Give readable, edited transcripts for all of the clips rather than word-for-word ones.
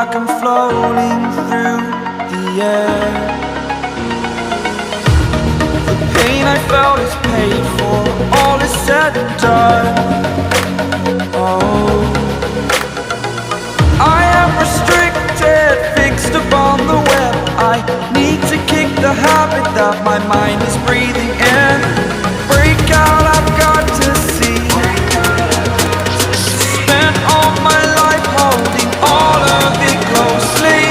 like I'm floating through the air. The pain I felt is paid for, all is said and done. Oh, I am restricted, fixed upon the web. I need to kick the habit that my mind is breathing in. Break out, I've got to see. Spent all my life holding all of it closely.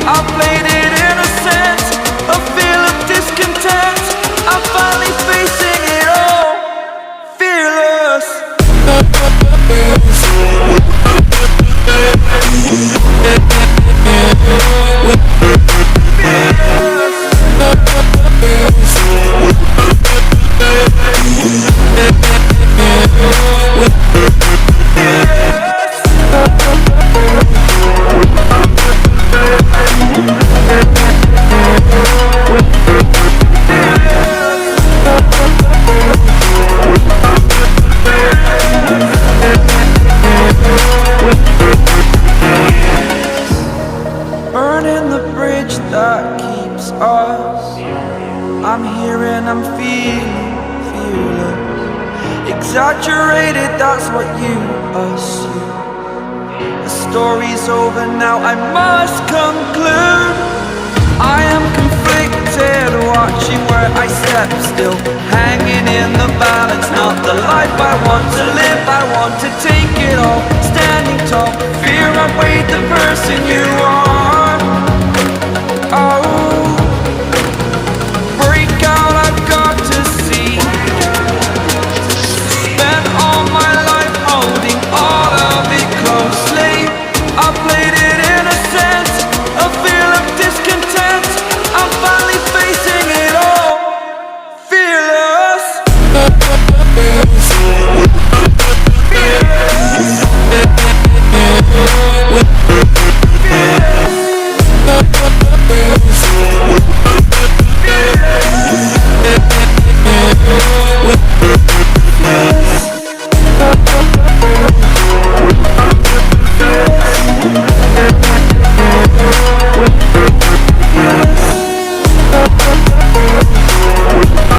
I played it innocent, a feel of discontent. I'm finally facing it all, fearless. Burning the bridge that keeps us. I'm here and I'm feeling fearless. Exaggerated, that's what you assume. The story's over now, I must conclude. I am conflicted, watching where I step still, hanging in the balance. Not the life I want to live, I want to take it all. Standing tall, fear outweighed the person you are. Oh, break out, I've got to see. Spent all my life holding all of it closely. I played